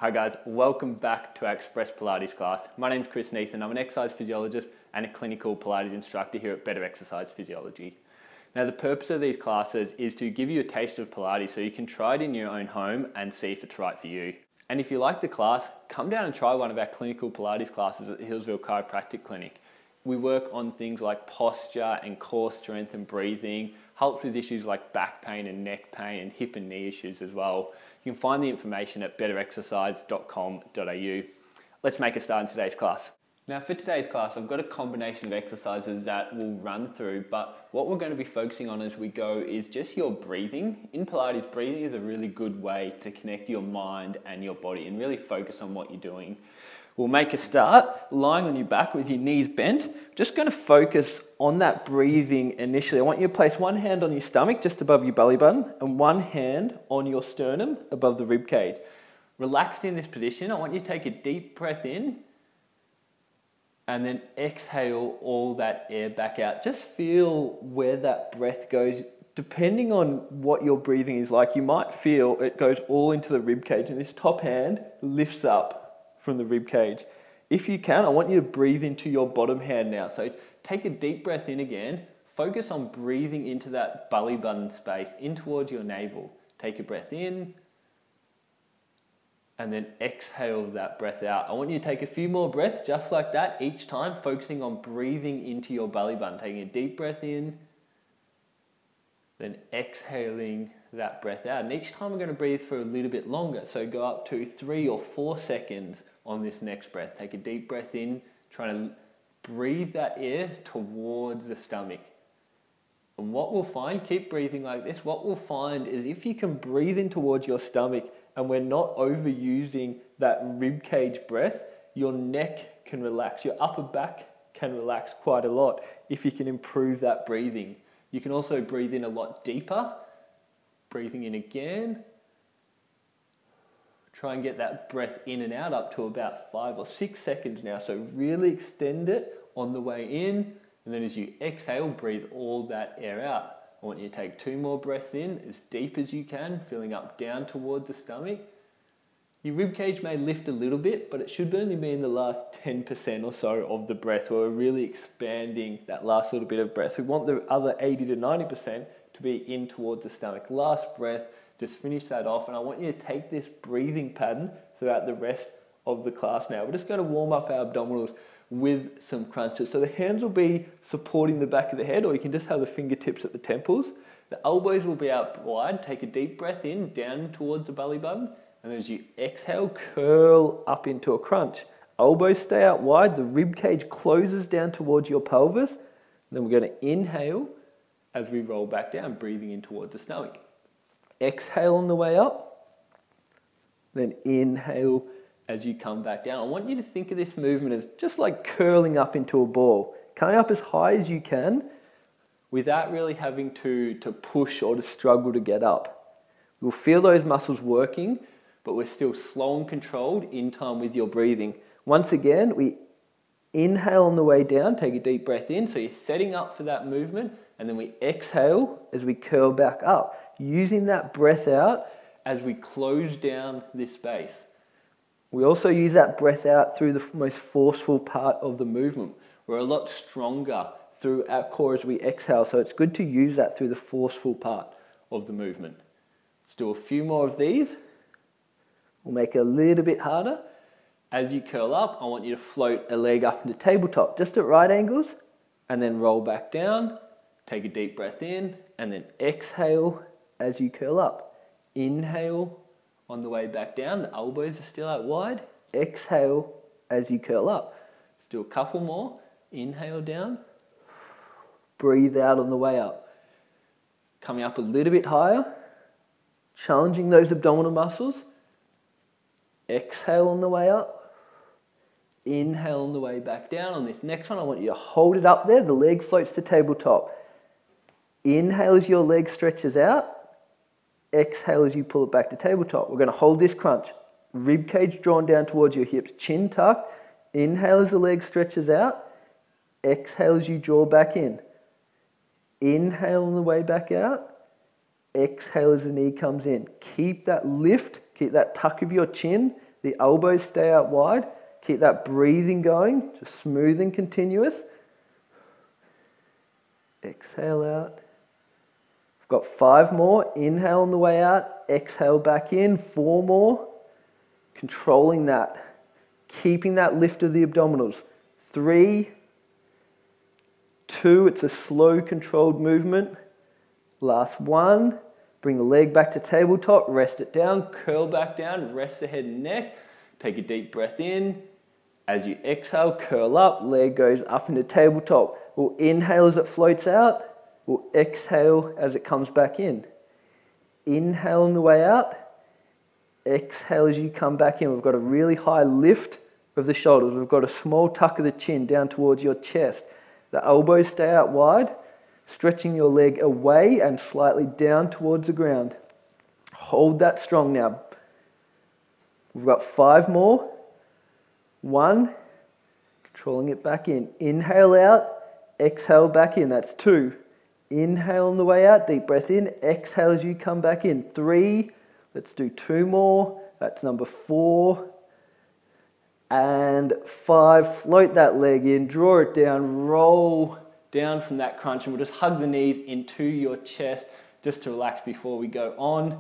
Hi guys, welcome back to our Express Pilates class. My name is Chris Neeson. I'm an exercise physiologist and a clinical Pilates instructor here at Better Exercise Physiology. Now the purpose of these classes is to give you a taste of Pilates so you can try it in your own home and see if it's right for you. And if you like the class, come down and try one of our clinical Pilates classes at the Healesville Chiropractic Clinic. We work on things like posture and core strength and breathing, helps with issues like back pain and neck pain and hip and knee issues as well. You can find the information at betterexercise.com.au. Let's make a start in today's class. Now for today's class, I've got a combination of exercises that we'll run through, but what we're going to be focusing on as we go is just your breathing. In Pilates, breathing is a really good way to connect your mind and your body and really focus on what you're doing. We'll make a start lying on your back with your knees bent. Just going to focus on that breathing initially. I want you to place one hand on your stomach just above your belly button and one hand on your sternum above the rib cage. Relaxed in this position, I want you to take a deep breath in and then exhale all that air back out. Just feel where that breath goes. Depending on what your breathing is like, you might feel it goes all into the rib cage and this top hand lifts up from the rib cage. If you can, I want you to breathe into your bottom hand now. So take a deep breath in again. Focus on breathing into that belly button space, in towards your navel. Take a breath in and then exhale that breath out. I want you to take a few more breaths just like that each time, focusing on breathing into your belly button. Taking a deep breath in, then exhaling that breath out. And each time we're going to breathe for a little bit longer. So go up to 3 or 4 seconds on this next breath. Take a deep breath in, trying to breathe that air towards the stomach. And what we'll find, keep breathing like this, what we'll find is if you can breathe in towards your stomach and we're not overusing that rib cage breath, your neck can relax, your upper back can relax quite a lot if you can improve that breathing. You can also breathe in a lot deeper. Breathing in again. Try and get that breath in and out up to about 5 or 6 seconds now. So really extend it on the way in. And then as you exhale, breathe all that air out. I want you to take 2 more breaths in as deep as you can, filling up down towards the stomach. Your rib cage may lift a little bit, but it should only be in the last 10% or so of the breath where we're really expanding that last little bit of breath. We want the other 80 to 90% to be in towards the stomach. Last breath, just finish that off. And I want you to take this breathing pattern throughout the rest of the class now. We're just going to warm up our abdominals with some crunches. So the hands will be supporting the back of the head, or you can just have the fingertips at the temples. The elbows will be out wide. Take a deep breath in, down towards the belly button. And as you exhale, curl up into a crunch. Elbows stay out wide. The rib cage closes down towards your pelvis. And then we're going to inhale as we roll back down, breathing in towards the stomach. Exhale on the way up, then inhale as you come back down. I want you to think of this movement as just like curling up into a ball, coming up as high as you can without really having to push or to struggle to get up. You'll feel those muscles working, but we're still slow and controlled in time with your breathing. Once again, we inhale on the way down, take a deep breath in, so you're setting up for that movement, and then we exhale as we curl back up, using that breath out as we close down this space. We also use that breath out through the most forceful part of the movement. We're a lot stronger through our core as we exhale, so it's good to use that through the forceful part of the movement. Let's do a few more of these. We'll make it a little bit harder. As you curl up, I want you to float a leg up into tabletop, just at right angles, and then roll back down. Take a deep breath in, and then exhale as you curl up. Inhale on the way back down. The elbows are still out wide. Exhale as you curl up. Let's do a couple more. Inhale down. Breathe out on the way up. Coming up a little bit higher. Challenging those abdominal muscles. Exhale on the way up. Inhale on the way back down. On this next one, I want you to hold it up there. The leg floats to tabletop. Inhale as your leg stretches out. Exhale as you pull it back to tabletop. We're going to hold this crunch. Rib cage drawn down towards your hips. Chin tucked. Inhale as the leg stretches out. Exhale as you draw back in. Inhale on the way back out. Exhale as the knee comes in. Keep that lift, keep that tuck of your chin The elbows stay out wide. Keep that breathing going, just smooth and continuous. Exhale out. I've got 5 more. Inhale on the way out. Exhale back in. 4 more. Controlling that. Keeping that lift of the abdominals. 3, 2, it's a slow controlled movement. Last 1. Bring the leg back to tabletop, rest it down, curl back down, rest the head and neck. Take a deep breath in. As you exhale, curl up, leg goes up into tabletop. We'll inhale as it floats out. We'll exhale as it comes back in. Inhale on the way out. Exhale as you come back in. We've got a really high lift of the shoulders. We've got a small tuck of the chin down towards your chest. The elbows stay out wide. Stretching your leg away and slightly down towards the ground. Hold that strong now. We've got 5 more. 1. Controlling it back in. Inhale out. Exhale back in. That's 2. Inhale on the way out. Deep breath in. Exhale as you come back in. 3. Let's do 2 more. That's number 4. And 5. Float that leg in. Draw it down. Roll down from that crunch, and we'll just hug the knees into your chest just to relax before we go on.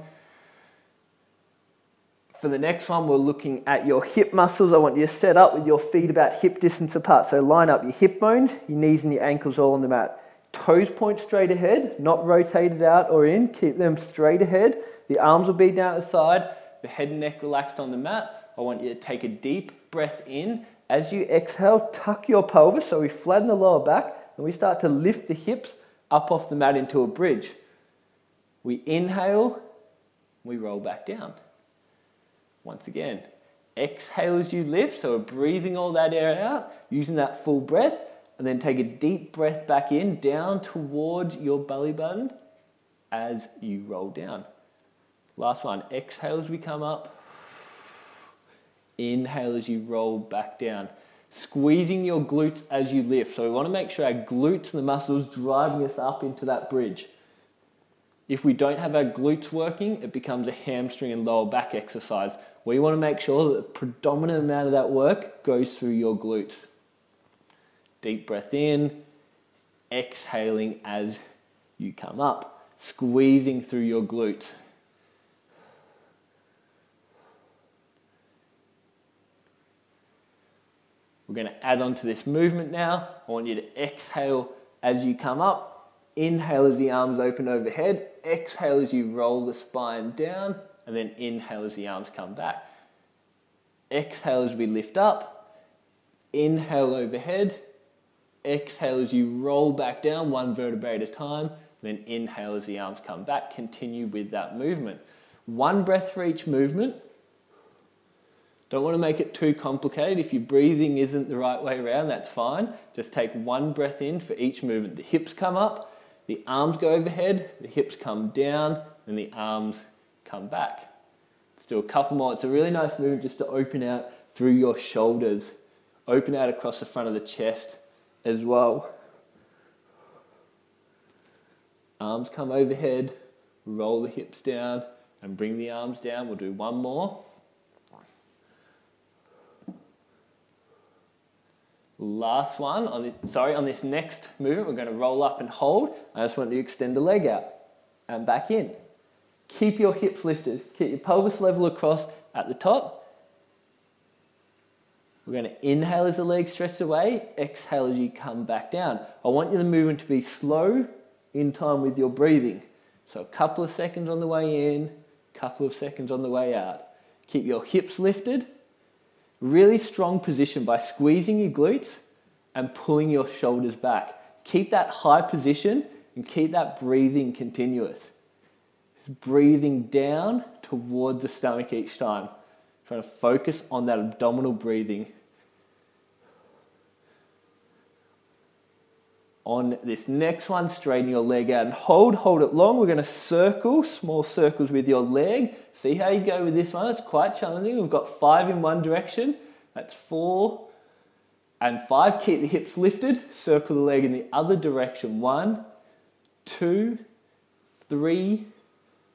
For the next one, we're looking at your hip muscles. I want you to set up with your feet about hip distance apart. So line up your hip bones, your knees and your ankles all on the mat. Toes point straight ahead, not rotated out or in. Keep them straight ahead. The arms will be down at the side, the head and neck relaxed on the mat. I want you to take a deep breath in. As you exhale, tuck your pelvis so we flatten the lower back. And we start to lift the hips up off the mat into a bridge. We inhale, we roll back down. Once again, exhale as you lift, so we're breathing all that air out, using that full breath, and then take a deep breath back in, down towards your belly button as you roll down. Last one, exhale as we come up, inhale as you roll back down. Squeezing your glutes as you lift. So we want to make sure our glutes and the muscles driving us up into that bridge. If we don't have our glutes working, it becomes a hamstring and lower back exercise. We want to make sure that the predominant amount of that work goes through your glutes. Deep breath in, exhaling as you come up, squeezing through your glutes. We're going to add on to this movement now. I want you to exhale as you come up. Inhale as the arms open overhead. Exhale as you roll the spine down. And then inhale as the arms come back. Exhale as we lift up. Inhale overhead. Exhale as you roll back down, 1 vertebrae at a time. Then inhale as the arms come back. Continue with that movement. 1 breath for each movement. Don't want to make it too complicated. If your breathing isn't the right way around, that's fine. Just take 1 breath in for each movement. The hips come up, the arms go overhead, the hips come down, and the arms come back. Let's do a couple more. It's a really nice movement just to open out through your shoulders. Open out across the front of the chest as well. Arms come overhead, roll the hips down, and bring the arms down. We'll do 1 more. Last one, on this next movement, we're going to roll up and hold. I just want you to extend the leg out and back in. Keep your hips lifted. Keep your pelvis level across at the top. We're going to inhale as the leg stretches away. Exhale as you come back down. I want the movement to be slow in time with your breathing. So a couple of seconds on the way in, couple of seconds on the way out. Keep your hips lifted. Really strong position by squeezing your glutes and pulling your shoulders back. Keep that high position and keep that breathing continuous. Just breathing down towards the stomach each time. Trying to focus on that abdominal breathing. On this next one, straighten your leg out and hold it long. We're going to circle, small circles with your leg. See how you go with this one. It's quite challenging. We've got 5 in one direction. That's 4 and 5. Keep the hips lifted. Circle the leg in the other direction. 1, 2, 3,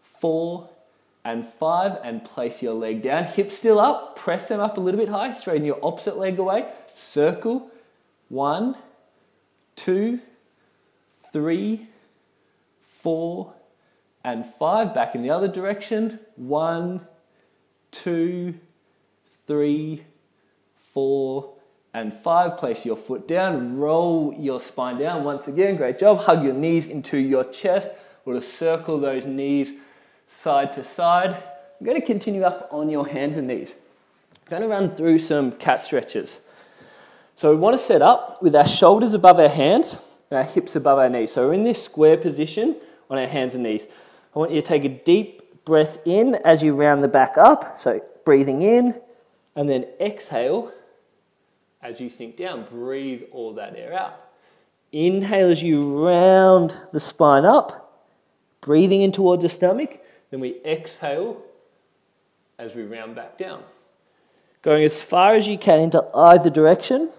4, and 5, and place your leg down. Hips still up, press them up a little bit high, straighten your opposite leg away, circle, 1, 2, 3, 4, and 5, back in the other direction, 1, 2, 3, 4, and 5. Place your foot down, roll your spine down. Once again, great job. Hug your knees into your chest. We'll just circle those knees side to side. I'm going to continue up on your hands and knees. I'm going to run through some cat stretches. So we want to set up with our shoulders above our hands and our hips above our knees. So we're in this square position on our hands and knees. I want you to take a deep breath in as you round the back up. So breathing in, and then exhale as you sink down. Breathe all that air out. Inhale as you round the spine up, breathing in towards the stomach. Then we exhale as we round back down. Going as far as you can into either direction.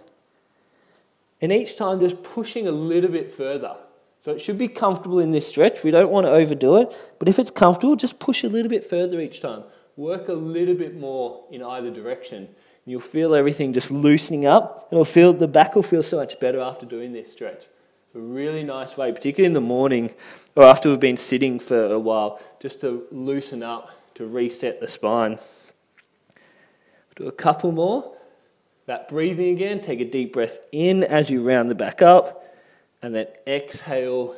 And each time just pushing a little bit further. So it should be comfortable in this stretch. We don't want to overdo it. But if it's comfortable, just push a little bit further each time. Work a little bit more in either direction. And you'll feel everything just loosening up. And the back will feel so much better after doing this stretch. A really nice way, particularly in the morning or after we've been sitting for a while, just to loosen up, to reset the spine. Do a couple more. That breathing again, take a deep breath in as you round the back up, and then exhale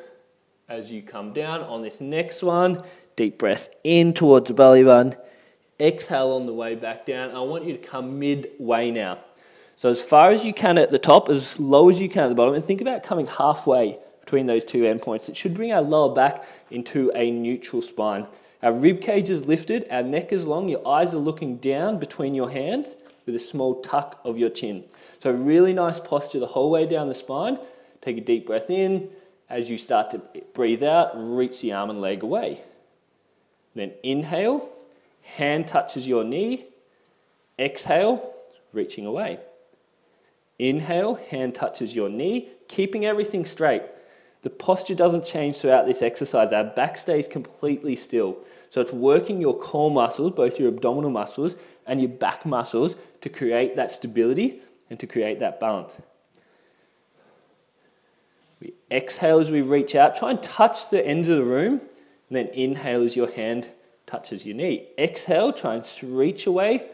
as you come down. On this next one, deep breath in towards the belly button, exhale on the way back down. I want you to come midway now. So as far as you can at the top, as low as you can at the bottom, and think about coming halfway between those two endpoints. It should bring our lower back into a neutral spine. Our rib cage is lifted, our neck is long, your eyes are looking down between your hands with a small tuck of your chin. So really nice posture the whole way down the spine. Take a deep breath in. As you start to breathe out, reach the arm and leg away. Then inhale, hand touches your knee. Exhale, reaching away. Inhale, hand touches your knee, keeping everything straight. The posture doesn't change throughout this exercise. Our back stays completely still. So it's working your core muscles, both your abdominal muscles and your back muscles, to create that stability and to create that balance. We exhale as we reach out. Try and touch the ends of the room. And then inhale as your hand touches your knee. Exhale, try and reach away.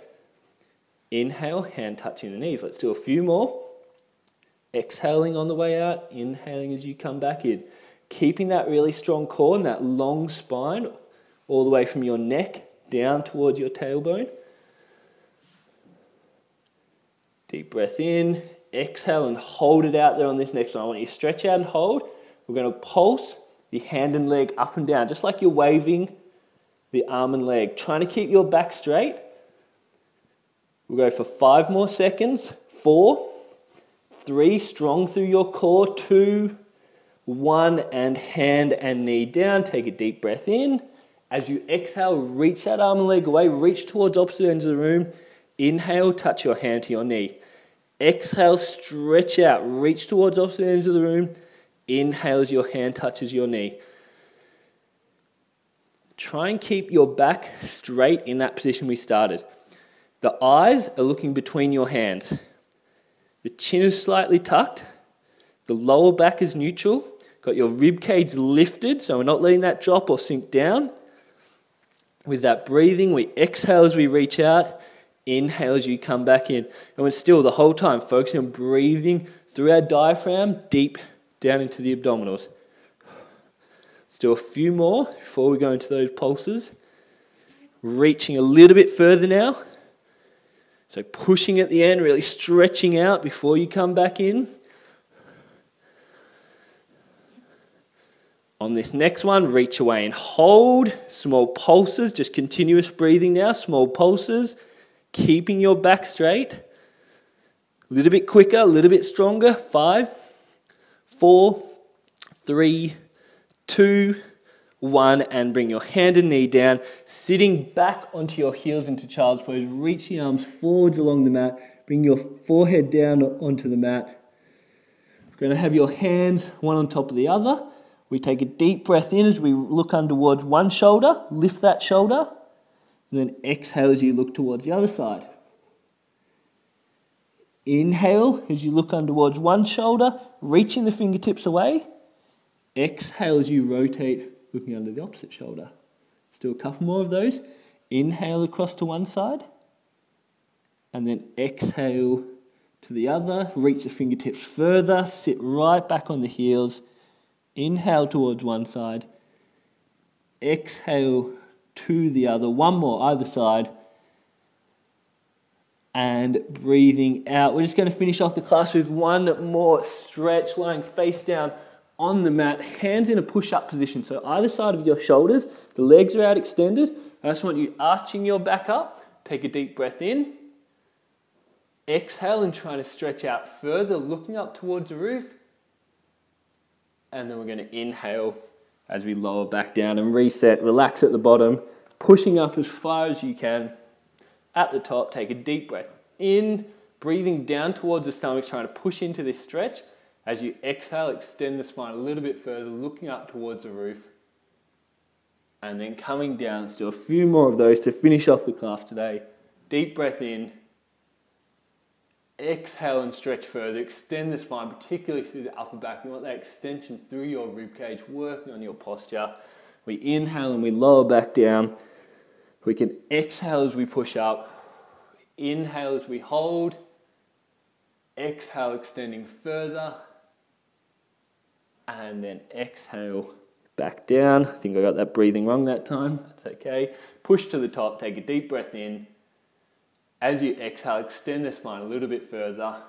Inhale, hand touching the knees. Let's do a few more. Exhaling on the way out, inhaling as you come back in. Keeping that really strong core and that long spine all the way from your neck down towards your tailbone. Deep breath in, exhale and hold it out there on this next one. I want you to stretch out and hold. We're going to pulse the hand and leg up and down, just like you're waving the arm and leg. Trying to keep your back straight. We'll go for 5 more seconds. 4, 3, strong through your core. 2, 1, and hand and knee down. Take a deep breath in. As you exhale, reach that arm and leg away. Reach towards opposite ends of the room. Inhale, touch your hand to your knee. Exhale, stretch out. Reach towards opposite ends of the room. Inhale as your hand touches your knee. Try and keep your back straight in that position we started. The eyes are looking between your hands. The chin is slightly tucked. The lower back is neutral. Got your rib cage lifted, so we're not letting that drop or sink down. With that breathing, we exhale as we reach out. Inhale as you come back in. And we're still the whole time focusing on breathing through our diaphragm, deep down into the abdominals. Let's do a few more before we go into those pulses. Reaching a little bit further now. So pushing at the end, really stretching out before you come back in. On this next one, reach away and hold. Small pulses, just continuous breathing now, small pulses. Keeping your back straight. A little bit quicker, a little bit stronger. 5, 4, 3, 2, 1, and bring your hand and knee down, sitting back onto your heels into child's pose. Reach the arms forwards along the mat. Bring your forehead down onto the mat. We're going to have your hands one on top of the other. We take a deep breath in as we look under towards one shoulder. Lift that shoulder. And then exhale as you look towards the other side. Inhale as you look under towards one shoulder, reaching the fingertips away. Exhale as you rotate, looking under the opposite shoulder. Let's do a couple more of those. Inhale across to one side. And then exhale to the other. Reach the fingertips further. Sit right back on the heels. Inhale towards one side. Exhale to the other. One more either side. And breathing out. We're just going to finish off the class with one more stretch, lying face down on the mat, hands in a push-up position. So either side of your shoulders, the legs are out extended. I just want you arching your back up. Take a deep breath in. Exhale and try to stretch out further, looking up towards the roof. And then we're going to inhale as we lower back down and reset. Relax at the bottom, pushing up as far as you can. At the top, take a deep breath in, breathing down towards the stomach, trying to push into this stretch. As you exhale, extend the spine a little bit further, looking up towards the roof. And then coming down, let's do a few more of those to finish off the class today. Deep breath in. Exhale and stretch further. Extend the spine, particularly through the upper back. You want that extension through your ribcage, working on your posture. We inhale and we lower back down. We can exhale as we push up. Inhale as we hold. Exhale, extending further. And then exhale back down. I think I got that breathing wrong that time. That's okay. Push to the top. Take a deep breath in. As you exhale, extend the spine a little bit further.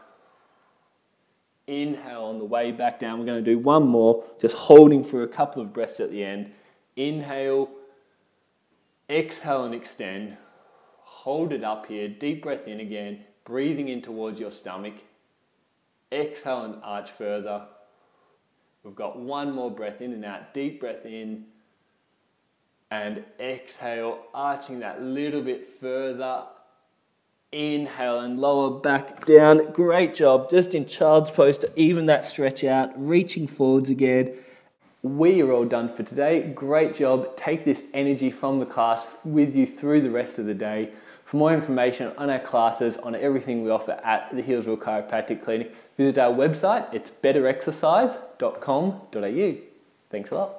Inhale on the way back down. We're going to do one more, just holding for a couple of breaths at the end. Inhale. Exhale and extend. Hold it up here. Deep breath in again. Breathing in towards your stomach. Exhale and arch further. We've got one more breath in and out. Deep breath in. And exhale, arching that little bit further. Inhale and lower back down. Great job. Just in child's pose to even that stretch out. Reaching forwards again. We are all done for today. Great job. Take this energy from the class with you through the rest of the day. For more information on our classes, on everything we offer at the Healesville Chiropractic Clinic, visit our website. It's betterexercise.com.au. Thanks a lot.